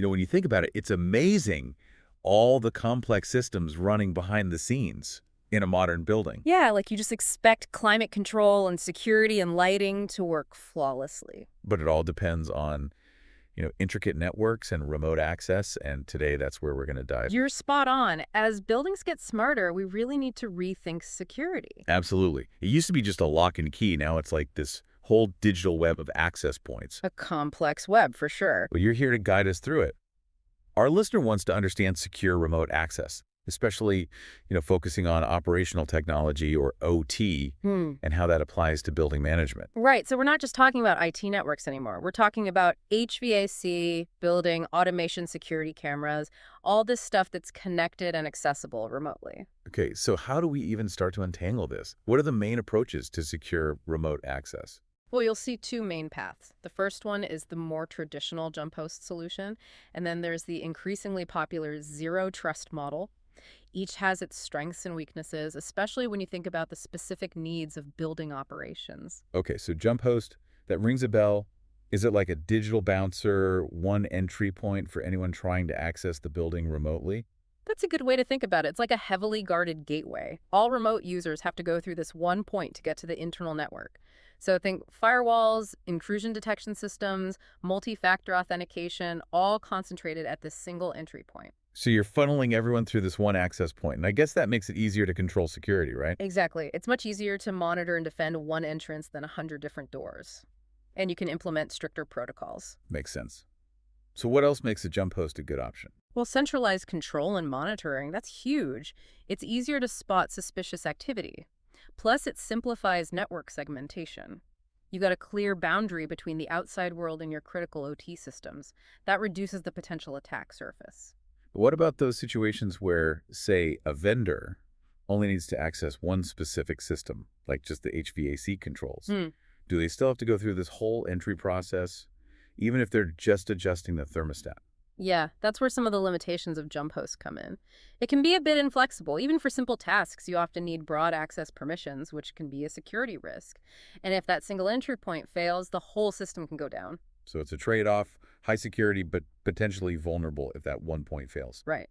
When you think about it, it's amazing all the complex systems running behind the scenes in a modern building. Yeah, like you just expect climate control and security and lighting to work flawlessly. But it all depends on, intricate networks and remote access, and today that's where we're going to dive. You're spot on. As buildings get smarter, we really need to rethink security. Absolutely. It used to be just a lock and key. Now it's like this whole digital web of access points. A complex web, for sure. But you're here to guide us through it. Our listener wants to understand secure remote access, especially, focusing on operational technology or OT and how that applies to building management. Right, so we're not just talking about IT networks anymore. We're talking about HVAC, building, automation, security cameras, all this stuff that's connected and accessible remotely. Okay, so how do we even start to untangle this? What are the main approaches to secure remote access? Well, you'll see two main paths. The first one is the more traditional jump host solution, and then there's the increasingly popular zero trust model. Each has its strengths and weaknesses, especially when you think about the specific needs of building operations. Okay, so jump host, that rings a bell. Is it like a digital bouncer, one entry point for anyone trying to access the building remotely? That's a good way to think about it. It's like a heavily guarded gateway. All remote users have to go through this one point to get to the internal network. So think firewalls, intrusion detection systems, multi-factor authentication, all concentrated at this single entry point. So you're funneling everyone through this one access point, and I guess that makes it easier to control security, right? Exactly. It's much easier to monitor and defend one entrance than 100 different doors. And you can implement stricter protocols. Makes sense. So what else makes a jump host a good option? Well, centralized control and monitoring, that's huge. It's easier to spot suspicious activity. Plus, it simplifies network segmentation. You got a clear boundary between the outside world and your critical OT systems. That reduces the potential attack surface. But what about those situations where, say, a vendor only needs to access one specific system, like just the HVAC controls? Hmm. Do they still have to go through this whole entry process, even if they're just adjusting the thermostat? Yeah, that's where some of the limitations of jump hosts come in. It can be a bit inflexible. Even for simple tasks, you often need broad access permissions, which can be a security risk. And if that single entry point fails, the whole system can go down. So it's a trade-off, high security, but potentially vulnerable if that one point fails. Right.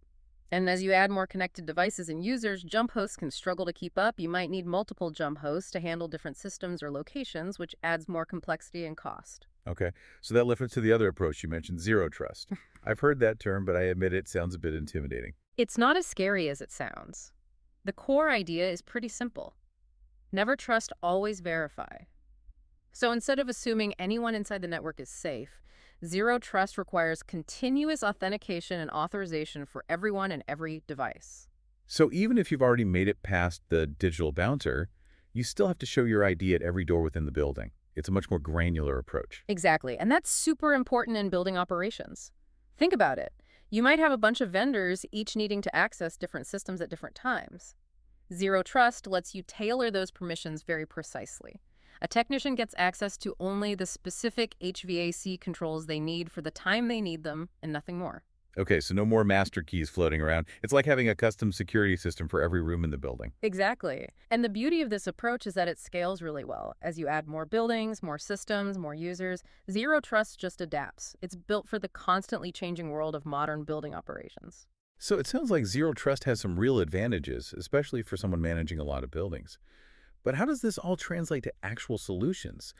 And as you add more connected devices and users, jump hosts can struggle to keep up. You might need multiple jump hosts to handle different systems or locations, which adds more complexity and cost. Okay, so that left us to the other approach you mentioned, zero trust. I've heard that term, but I admit it sounds a bit intimidating. It's not as scary as it sounds. The core idea is pretty simple. Never trust, always verify. So instead of assuming anyone inside the network is safe, zero trust requires continuous authentication and authorization for everyone and every device. So even if you've already made it past the digital bouncer, you still have to show your ID at every door within the building. It's a much more granular approach. Exactly, and that's super important in building operations. Think about it. You might have a bunch of vendors, each needing to access different systems at different times. Zero Trust lets you tailor those permissions very precisely. A technician gets access to only the specific HVAC controls they need for the time they need them, and nothing more. Okay, so no more master keys floating around. It's like having a custom security system for every room in the building. Exactly. And the beauty of this approach is that it scales really well. As you add more buildings, more systems, more users, Zero Trust just adapts. It's built for the constantly changing world of modern building operations. So it sounds like zero trust has some real advantages, especially for someone managing a lot of buildings. But how does this all translate to actual solutions?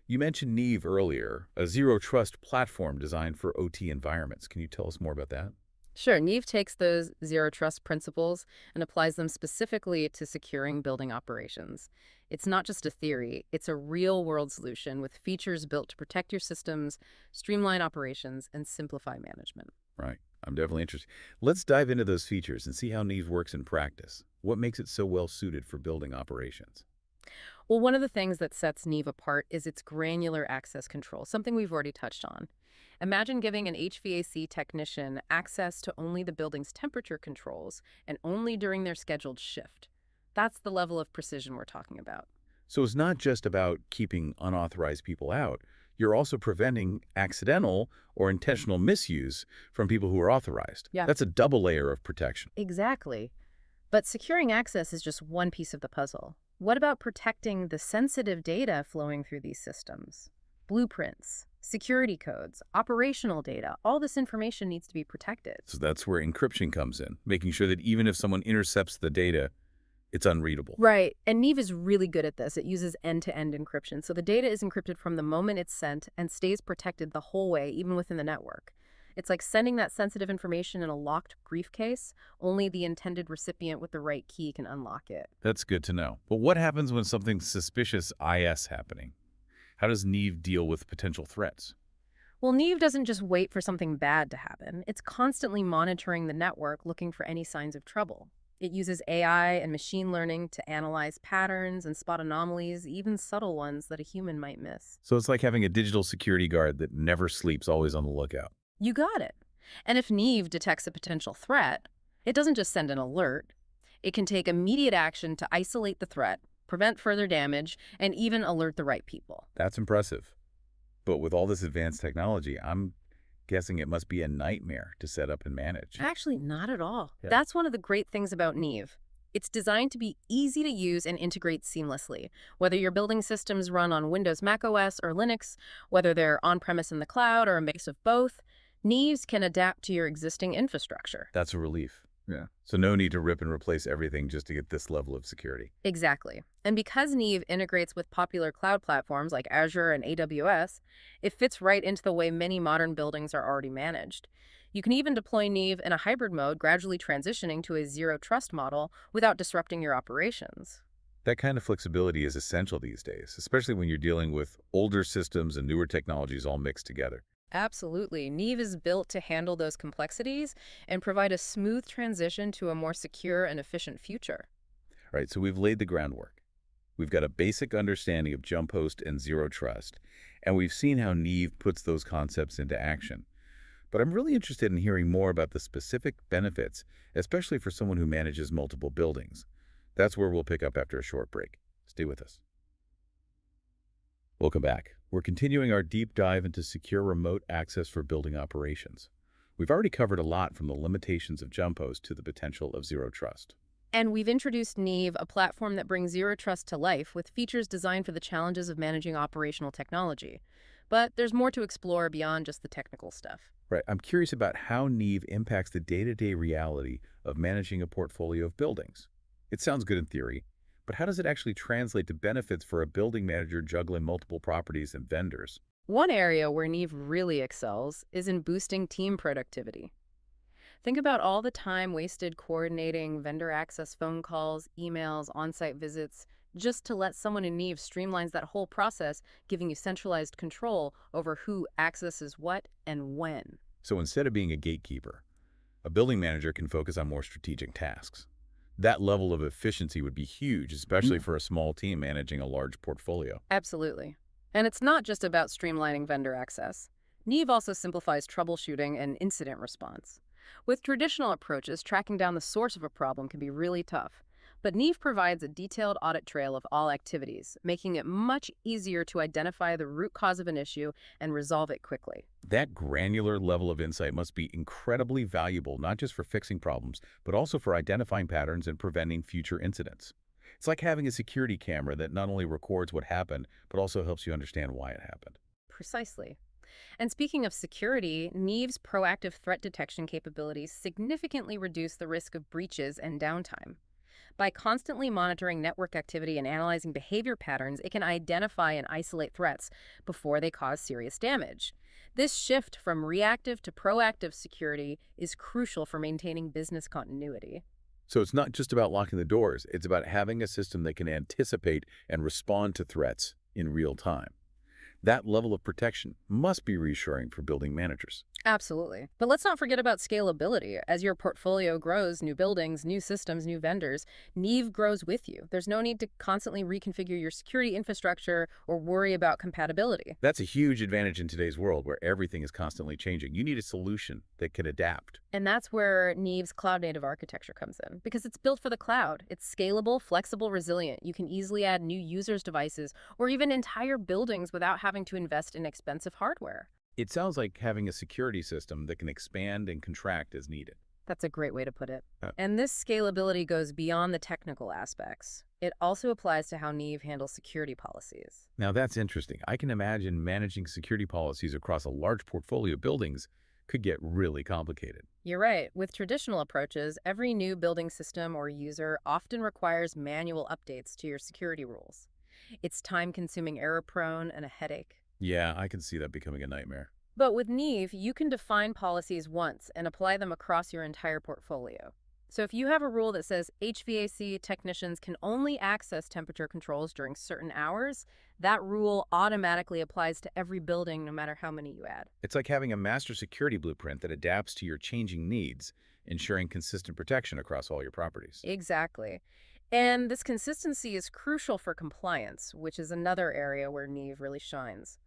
You mentioned Neeve earlier, a zero trust platform designed for OT environments. Can you tell us more about that? Sure, Neeve takes those Zero Trust principles and applies them specifically to securing building operations. It's not just a theory, it's a real-world solution with features built to protect your systems, streamline operations, and simplify management. Right. I'm definitely interested. Let's dive into those features and see how Neeve works in practice. What makes it so well suited for building operations? Well, one of the things that sets Neeve apart is its granular access control, something we've already touched on. Imagine giving an HVAC technician access to only the building's temperature controls and only during their scheduled shift. That's the level of precision we're talking about. So it's not just about keeping unauthorized people out. You're also preventing accidental or intentional misuse from people who are authorized. Yeah, That's a double layer of protection. exactly. But securing access is just one piece of the puzzle. What about protecting the sensitive data flowing through these systems? Blueprints, Security codes, operational data, all this information needs to be protected. So that's where encryption comes in, making sure that even if someone intercepts the data, it's unreadable. Right. And Neeve is really good at this. It uses end-to-end encryption. So the data is encrypted from the moment it's sent and stays protected the whole way, even within the network. It's like sending that sensitive information in a locked briefcase. Only the intended recipient with the right key can unlock it. That's good to know. But what happens when something suspicious IS happening? How does Neve deal with potential threats? Well, Neeve doesn't just wait for something bad to happen. It's constantly monitoring the network, looking for any signs of trouble. It uses AI and machine learning to analyze patterns and spot anomalies, even subtle ones that a human might miss. So it's like having a digital security guard that never sleeps, always on the lookout. You got it. And if Neeve detects a potential threat, it doesn't just send an alert. It can take immediate action to isolate the threat, prevent further damage, and even alert the right people. That's impressive. But with all this advanced technology, I'm guessing it must be a nightmare to set up and manage. Actually, not at all. Yeah. That's one of the great things about Neeve. It's designed to be easy to use and integrate seamlessly. Whether your building systems run on Windows, Mac OS, or Linux, whether they're on-premise in the cloud or a mix of both, Neeves can adapt to your existing infrastructure. That's a relief. Yeah. So no need to rip and replace everything just to get this level of security. Exactly. And because Neeve integrates with popular cloud platforms like Azure and AWS, it fits right into the way many modern buildings are already managed. You can even deploy Neeve in a hybrid mode, gradually transitioning to a zero-trust model without disrupting your operations. That kind of flexibility is essential these days, especially when you're dealing with older systems and newer technologies all mixed together. Absolutely. Neeve is built to handle those complexities and provide a smooth transition to a more secure and efficient future. All right, so we've laid the groundwork. We've got a basic understanding of jump host and zero trust, and we've seen how Neve puts those concepts into action. But I'm really interested in hearing more about the specific benefits, especially for someone who manages multiple buildings. That's where we'll pick up after a short break. Stay with us. Welcome back. We're continuing our deep dive into secure remote access for building operations. We've already covered a lot from the limitations of jump host to the potential of zero trust. And we've introduced Neeve, a platform that brings zero trust to life with features designed for the challenges of managing operational technology. But there's more to explore beyond just the technical stuff. Right, I'm curious about how Neve impacts the day-to-day reality of managing a portfolio of buildings. It sounds good in theory, but how does it actually translate to benefits for a building manager juggling multiple properties and vendors? One area where Neeve really excels is in boosting team productivity. Think about all the time wasted coordinating vendor access phone calls, emails, on-site visits, just to let someone in Neeve streamlines that whole process, giving you centralized control over who accesses what and when. So instead of being a gatekeeper, a building manager can focus on more strategic tasks. That level of efficiency would be huge, especially for a small team managing a large portfolio. Absolutely. And it's not just about streamlining vendor access. Neeve also simplifies troubleshooting and incident response. With traditional approaches, tracking down the source of a problem can be really tough. But Neeve provides a detailed audit trail of all activities, making it much easier to identify the root cause of an issue and resolve it quickly. That granular level of insight must be incredibly valuable, not just for fixing problems, but also for identifying patterns and preventing future incidents. It's like having a security camera that not only records what happened, but also helps you understand why it happened. Precisely. And speaking of security, Neeve's proactive threat detection capabilities significantly reduce the risk of breaches and downtime. By constantly monitoring network activity and analyzing behavior patterns, it can identify and isolate threats before they cause serious damage. This shift from reactive to proactive security is crucial for maintaining business continuity. So it's not just about locking the doors, it's about having a system that can anticipate and respond to threats in real time. That level of protection must be reassuring for building managers. Absolutely. But let's not forget about scalability. As your portfolio grows, new buildings, new systems, new vendors, Neeve grows with you. There's no need to constantly reconfigure your security infrastructure or worry about compatibility. That's a huge advantage in today's world where everything is constantly changing. You need a solution that can adapt. And that's where Neeve's cloud-native architecture comes in, because it's built for the cloud. It's scalable, flexible, resilient. You can easily add new users' devices or even entire buildings without having to invest in expensive hardware. It sounds like having a security system that can expand and contract as needed. That's a great way to put it. Uh, And this scalability goes beyond the technical aspects. It also applies to how Neeve handles security policies. Now that's interesting. I can imagine managing security policies across a large portfolio of buildings could get really complicated. You're right. With traditional approaches, every new building system or user often requires manual updates to your security rules. It's time-consuming, error-prone, and a headache. Yeah, I can see that becoming a nightmare. But with Neeve, you can define policies once and apply them across your entire portfolio. So if you have a rule that says HVAC technicians can only access temperature controls during certain hours, that rule automatically applies to every building no matter how many you add. It's like having a master security blueprint that adapts to your changing needs, ensuring consistent protection across all your properties. Exactly. And this consistency is crucial for compliance, which is another area where Neeve really shines.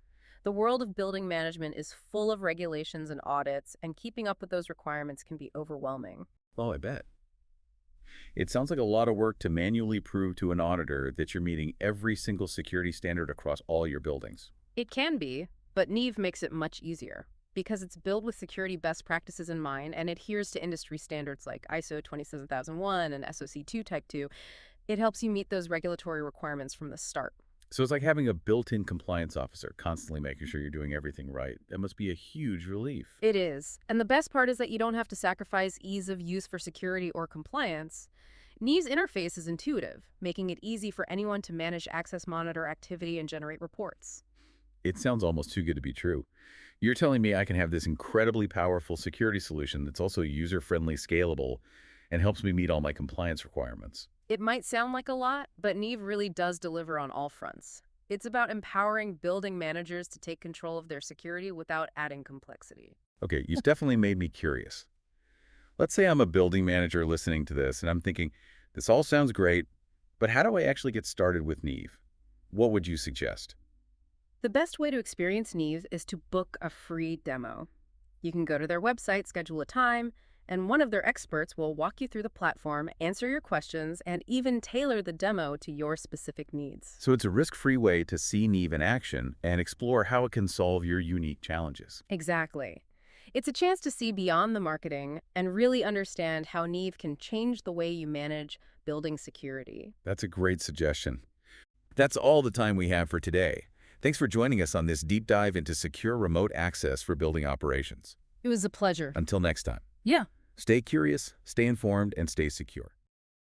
The world of building management is full of regulations and audits, and keeping up with those requirements can be overwhelming. Oh, I bet. It sounds like a lot of work to manually prove to an auditor that you're meeting every single security standard across all your buildings. It can be, but Neeve makes it much easier because it's built with security best practices in mind and adheres to industry standards like ISO 27001 and SOC 2 Type 2. It helps you meet those regulatory requirements from the start. So it's like having a built-in compliance officer constantly making sure you're doing everything right. That must be a huge relief. It is. And the best part is that you don't have to sacrifice ease of use for security or compliance. Neeve's interface is intuitive, making it easy for anyone to manage access, monitor activity, and generate reports. It sounds almost too good to be true. You're telling me I can have this incredibly powerful security solution that's also user-friendly, scalable, and helps me meet all my compliance requirements. It might sound like a lot, but Neeve really does deliver on all fronts. It's about empowering building managers to take control of their security without adding complexity. Okay, you've definitely made me curious. Let's say I'm a building manager listening to this, and I'm thinking, this all sounds great, but how do I actually get started with Neeve? What would you suggest? The best way to experience Neeve is to book a free demo. You can go to their website, schedule a time, and one of their experts will walk you through the platform, answer your questions, and even tailor the demo to your specific needs. So it's a risk-free way to see Neeve in action and explore how it can solve your unique challenges. Exactly. It's a chance to see beyond the marketing and really understand how Neeve can change the way you manage building security. That's a great suggestion. That's all the time we have for today. Thanks for joining us on this deep dive into secure remote access for building operations. It was a pleasure. Until next time, Yeah. stay curious, stay informed, and stay secure.